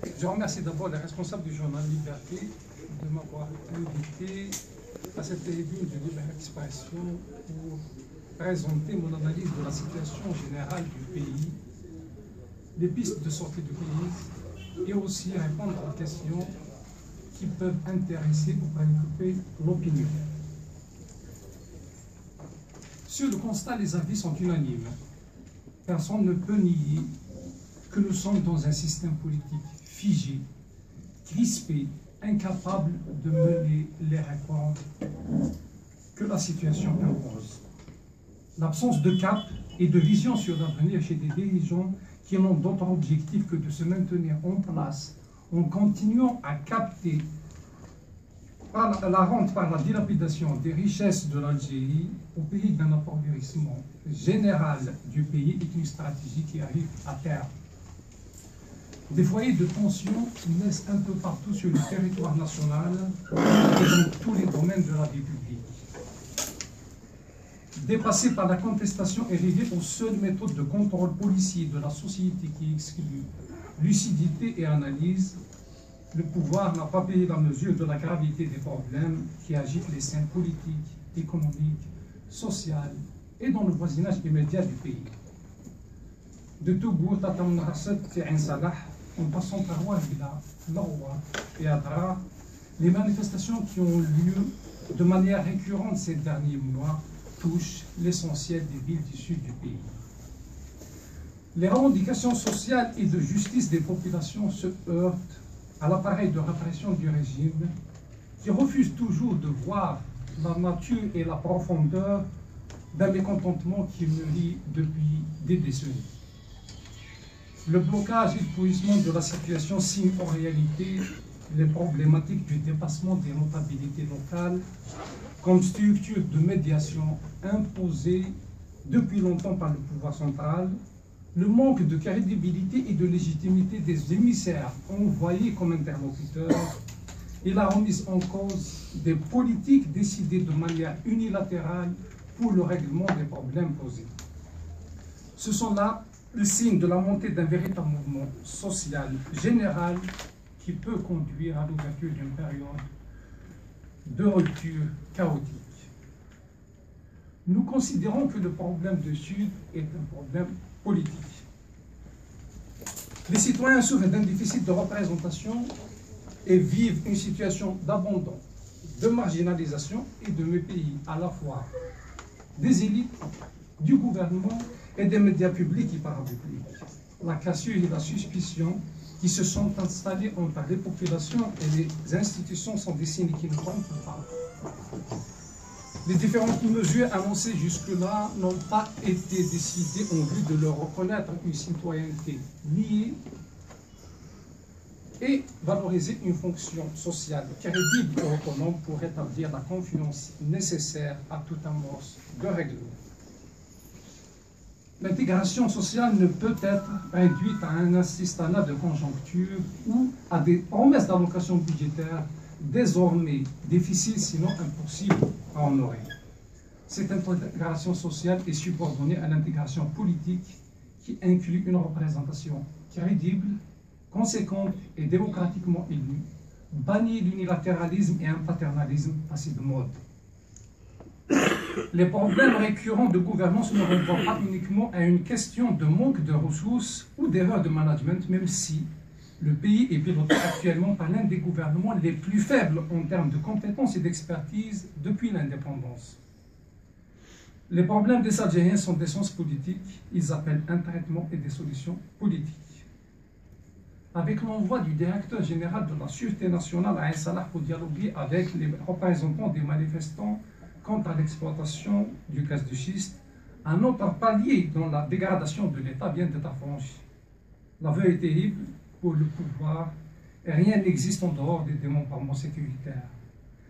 Je remercie d'abord les responsables du journal Liberté de m'avoir invité à cette tribune de libre expression pour présenter mon analyse de la situation générale du pays, les pistes de sortie du pays et aussi répondre aux questions qui peuvent intéresser ou préoccuper l'opinion. Sur le constat, les avis sont unanimes. Personne ne peut nier que nous sommes dans un système politique figé, crispé, incapable de mener les réformes que la situation impose. L'absence de cap et de vision sur l'avenir chez des dirigeants qui n'ont d'autre objectif que de se maintenir en place en continuant à capter la rente par la dilapidation des richesses de l'Algérie au pays d'un appauvrissement général du pays est une stratégie qui arrive à terme. Des foyers de tension naissent un peu partout sur le territoire national et dans tous les domaines de la vie publique. Dépassé par la contestation et réduit aux seules méthodes de contrôle policier de la société qui exclut lucidité et analyse, le pouvoir n'a pas payé la mesure de la gravité des problèmes qui agitent les scènes politiques, économiques, sociales et dans le voisinage immédiat du pays. De Toubour, Tatam Narasset et Ain Salah, en passant par Ouahila, Laroua et Adra, les manifestations qui ont lieu de manière récurrente ces derniers mois touchent l'essentiel des villes du sud du pays. Les revendications sociales et de justice des populations se heurtent à l'appareil de répression du régime qui refuse toujours de voir la nature et la profondeur d'un mécontentement qui mûrit depuis des décennies. Le blocage et l'épuisement de la situation signe en réalité les problématiques du dépassement des notabilités locales comme structure de médiation imposée depuis longtemps par le pouvoir central, le manque de crédibilité et de légitimité des émissaires envoyés comme interlocuteurs et la remise en cause des politiques décidées de manière unilatérale pour le règlement des problèmes posés. Ce sont là le signe de la montée d'un véritable mouvement social général qui peut conduire à l'ouverture d'une période de rupture chaotique. Nous considérons que le problème du Sud est un problème politique. Les citoyens souffrent d'un déficit de représentation et vivent une situation d'abandon, de marginalisation et de mépris à la fois des élites, du gouvernement et des médias publics et parapublics. La cassure et la suspicion qui se sont installées entre les populations et les institutions sont des signes qui ne trompent pas. Les différentes mesures annoncées jusque-là n'ont pas été décidées en vue de leur reconnaître une citoyenneté liée et valoriser une fonction sociale crédible et autonome pour rétablir la confiance nécessaire à toute amorce de règlement. L'intégration sociale ne peut être réduite à un assistanat de conjoncture ou à des promesses d'allocation budgétaire désormais difficiles, sinon impossibles à honorer. Cette intégration sociale est subordonnée à l'intégration politique qui inclut une représentation crédible, conséquente et démocratiquement élue, bannit l'unilatéralisme et un paternalisme passé de mode. Les problèmes récurrents de gouvernance ne renvoient pas uniquement à une question de manque de ressources ou d'erreurs de management, même si le pays est piloté actuellement par l'un des gouvernements les plus faibles en termes de compétences et d'expertise depuis l'indépendance. Les problèmes des Algériens sont d'essence politique, ils appellent un traitement et des solutions politiques. Avec l'envoi du directeur général de la Sûreté nationale à Ain Salah pour dialoguer avec les représentants des manifestants quant à l'exploitation du gaz de schiste, un autre palier dans la dégradation de l'État vient d'être franchi. L'aveu est terrible pour le pouvoir et rien n'existe en dehors des démembrements sécuritaires.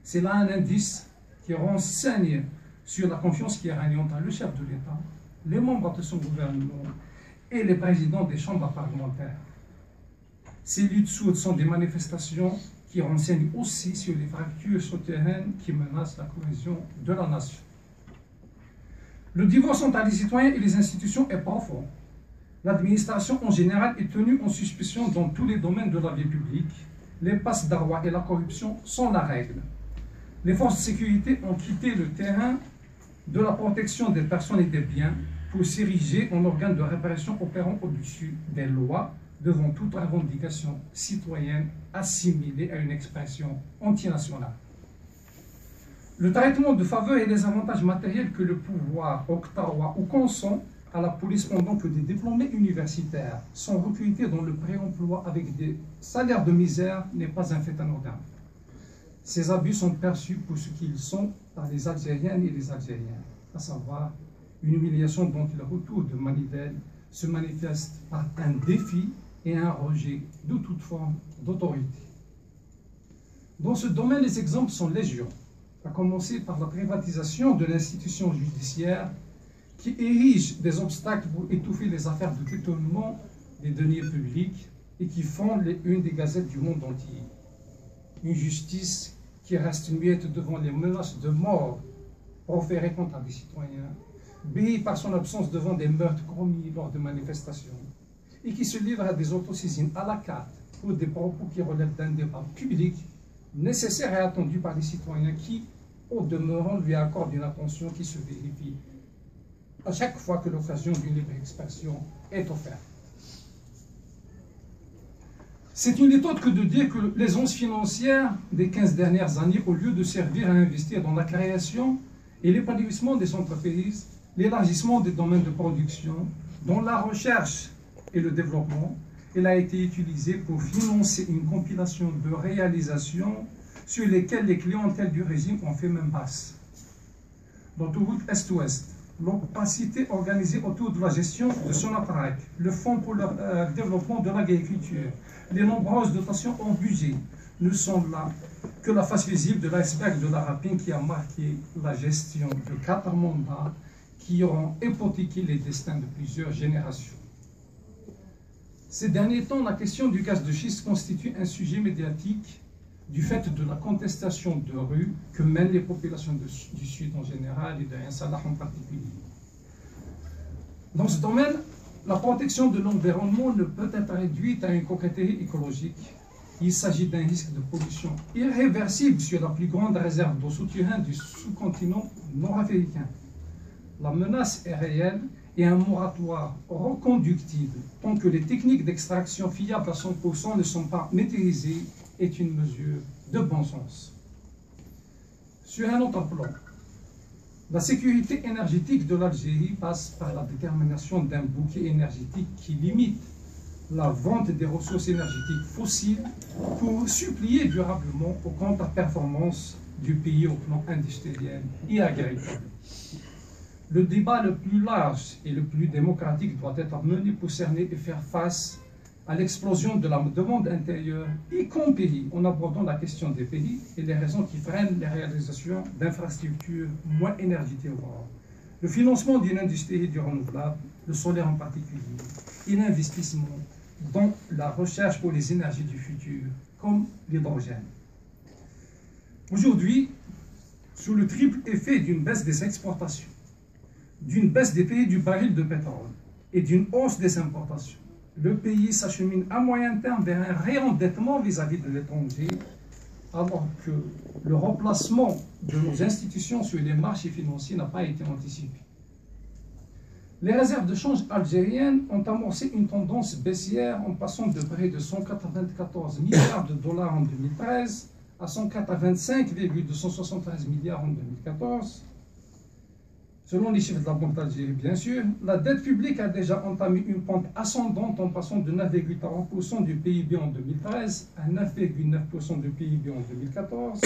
C'est là un indice qui renseigne sur la confiance qui est régnée entre le chef de l'État, les membres de son gouvernement et les présidents des chambres parlementaires. Ces luttes sourdes sont des manifestations qui renseignent aussi sur les fractures souterraines qui menacent la cohésion de la nation. Le divorce entre les citoyens et les institutions est profond. L'administration en général est tenue en suspicion dans tous les domaines de la vie publique. Les passes d'arwa et la corruption sont la règle. Les forces de sécurité ont quitté le terrain de la protection des personnes et des biens pour s'ériger en organe de répression opérant au-dessus des lois devant toute revendication citoyenne assimilée à une expression antinationale. Le traitement de faveur et les avantages matériels que le pouvoir octroie ou consent à la police pendant que des diplômés universitaires sont recrutés dans le pré-emploi avec des salaires de misère n'est pas un fait anodin. Ces abus sont perçus pour ce qu'ils sont par les Algériennes et les Algériens, à savoir une humiliation dont le retour de manivelle se manifeste par un défi et un rejet de toute forme d'autorité. Dans ce domaine, les exemples sont légion, à commencer par la privatisation de l'institution judiciaire qui érige des obstacles pour étouffer les affaires de détournement des deniers publics et qui fonde les unes des gazettes du monde entier. Une justice qui reste muette devant les menaces de mort proférées contre des citoyens, béie par son absence devant des meurtres commis lors de manifestations, et qui se livre à des autosaisines à la carte pour des propos qui relèvent d'un débat public nécessaire et attendu par les citoyens qui, au demeurant, lui accordent une attention qui se vérifie à chaque fois que l'occasion d'une libre expression est offerte. C'est une méthode que de dire que l'aisance financière des 15 dernières années, au lieu de servir à investir dans la création et l'épanouissement des entreprises, l'élargissement des domaines de production, dans la recherche et le développement, elle a été utilisée pour financer une compilation de réalisations sur lesquelles les clientèles du régime ont fait main basse. L'autoroute Est-Ouest, l'opacité organisée autour de la gestion de Sonatrach, le Fonds pour le développement de l'agriculture, les nombreuses dotations en budget ne sont là que la face visible de l'iceberg de la rapine qui a marqué la gestion de 4 mandats qui auront hypothéqué les destins de plusieurs générations. Ces derniers temps, la question du gaz de schiste constitue un sujet médiatique du fait de la contestation de rue que mènent les populations du Sud en général et de Ain Salah en particulier. Dans ce domaine, la protection de l'environnement ne peut être réduite à une coquetterie écologique. Il s'agit d'un risque de pollution irréversible sur la plus grande réserve d'eau souterraine du sous-continent nord-américain. La menace est réelle et un moratoire reconductible tant que les techniques d'extraction fiables à 100% ne sont pas maîtrisées est une mesure de bon sens. Sur un autre plan, la sécurité énergétique de l'Algérie passe par la détermination d'un bouquet énergétique qui limite la vente des ressources énergétiques fossiles pour supplier durablement aux contre-performances du pays au plan industriel et agricole. Le débat le plus large et le plus démocratique doit être mené pour cerner et faire face à l'explosion de la demande intérieure, y compris en abordant la question des pays et les raisons qui freinent les réalisations d'infrastructures moins énergivores, le financement d'une industrie du renouvelable, le solaire en particulier, et l'investissement dans la recherche pour les énergies du futur, comme l'hydrogène. Aujourd'hui, sous le triple effet d'une baisse des exportations, d'une baisse des prix du baril de pétrole et d'une hausse des importations, le pays s'achemine à moyen terme vers un réendettement vis-à-vis de l'étranger, alors que le remplacement de nos institutions sur les marchés financiers n'a pas été anticipé. Les réserves de change algériennes ont amorcé une tendance baissière en passant de près de 194 milliards de dollars en 2013 à 185,273 milliards en 2014. Selon les chiffres de la Banque d'Algérie, bien sûr, la dette publique a déjà entamé une pente ascendante en passant de 9,40% du PIB en 2013 à 9,9% du PIB en 2014.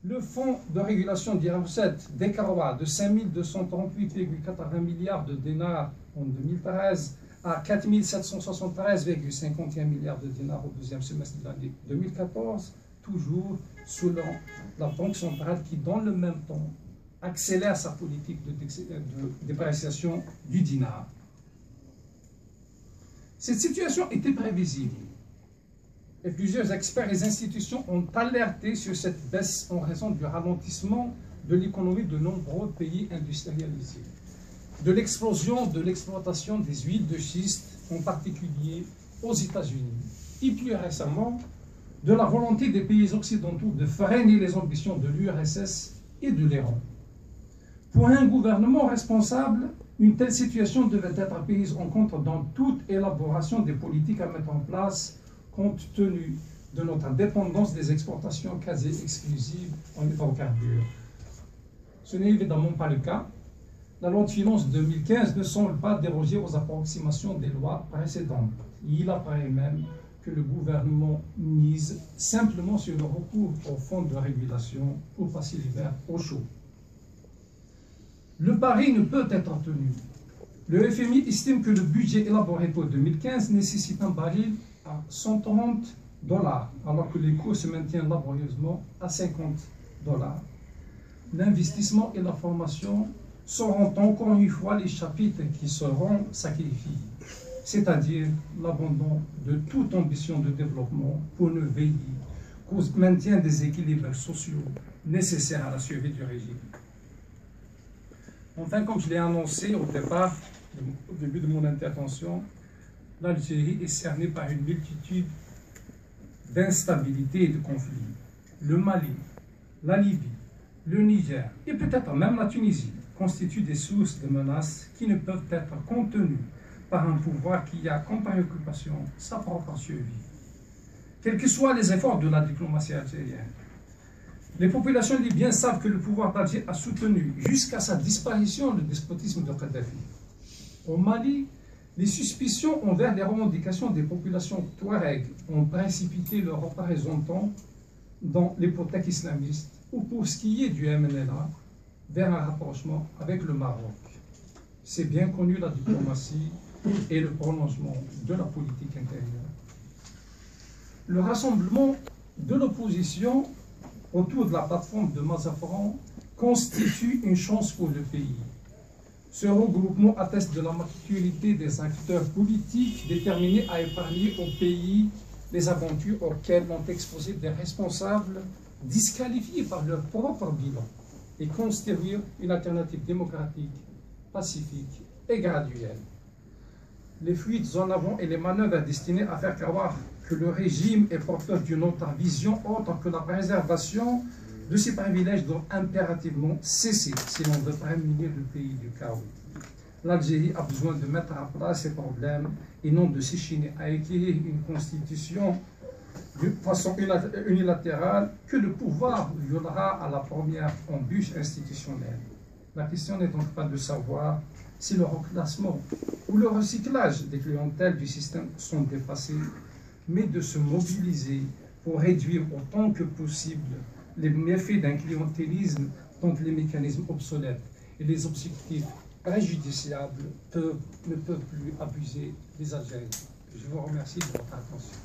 Le fonds de régulation des recettes décroît de 5 238,80 milliards de dinars en 2013 à 4 773,51 milliards de dinars au deuxième semestre de l'année 2014, toujours selon la Banque centrale qui, dans le même temps, accélère sa politique de dépréciation du dinar. Cette situation était prévisible et plusieurs experts et institutions ont alerté sur cette baisse en raison du ralentissement de l'économie de nombreux pays industrialisés, de l'explosion de l'exploitation des huiles de schiste en particulier aux États-Unis, et plus récemment, de la volonté des pays occidentaux de freiner les ambitions de l'URSS et de l'Iran. Pour un gouvernement responsable, une telle situation devait être prise en compte dans toute élaboration des politiques à mettre en place, compte tenu de notre dépendance des exportations quasi exclusives en hydrocarbures. Ce n'est évidemment pas le cas. La loi de finances 2015 ne semble pas déroger aux approximations des lois précédentes. Il apparaît même que le gouvernement mise simplement sur le recours au fonds de régulation pour passer l'hiver au chaud. Le pari ne peut être tenu. Le FMI estime que le budget élaboré pour 2015 nécessite un baril à 130 $, alors que les cours se maintiennent laborieusement à 50 $. L'investissement et la formation seront encore une fois les chapitres qui seront sacrifiés, c'est-à-dire l'abandon de toute ambition de développement pour ne veiller qu'au maintien des équilibres sociaux nécessaires à la survie du régime. Enfin, comme je l'ai annoncé au début de mon intervention, l'Algérie est cernée par une multitude d'instabilités et de conflits. Le Mali, la Libye, le Niger et peut-être même la Tunisie constituent des sources de menaces qui ne peuvent être contenues par un pouvoir qui a comme préoccupation sa propre survie. Quels que soient les efforts de la diplomatie algérienne, les populations libyennes savent que le pouvoir d'Alger a soutenu jusqu'à sa disparition le despotisme de Kadhafi. Au Mali, les suspicions envers les revendications des populations touareg ont précipité leurs représentants dans l'hypothèque islamiste ou pour ce qui est du MNLA vers un rapprochement avec le Maroc. C'est bien connu, la diplomatie et le prolongement de la politique intérieure. Le rassemblement de l'opposition autour de la plateforme de Mazafran constitue une chance pour le pays. Ce regroupement atteste de la maturité des acteurs politiques déterminés à épargner au pays les aventures auxquelles l'ont exposé des responsables disqualifiés par leur propre bilan et construire une alternative démocratique, pacifique et graduelle. Les fuites en avant et les manœuvres destinées à faire croire que le régime est porteur d'une autre vision autre que la préservation de ses privilèges doivent impérativement cesser si l'on veut prémunir le pays du chaos. L'Algérie a besoin de mettre à plat ses problèmes et non de s'échiner à écrire une constitution de façon unilatérale que le pouvoir violera à la première embûche institutionnelle. La question n'est donc pas de savoir si le reclassement ou le recyclage des clientèles du système sont dépassés, mais de se mobiliser pour réduire autant que possible les méfaits d'un clientélisme dont les mécanismes obsolètes et les objectifs préjudiciables ne peuvent plus abuser des Algériens. Je vous remercie de votre attention.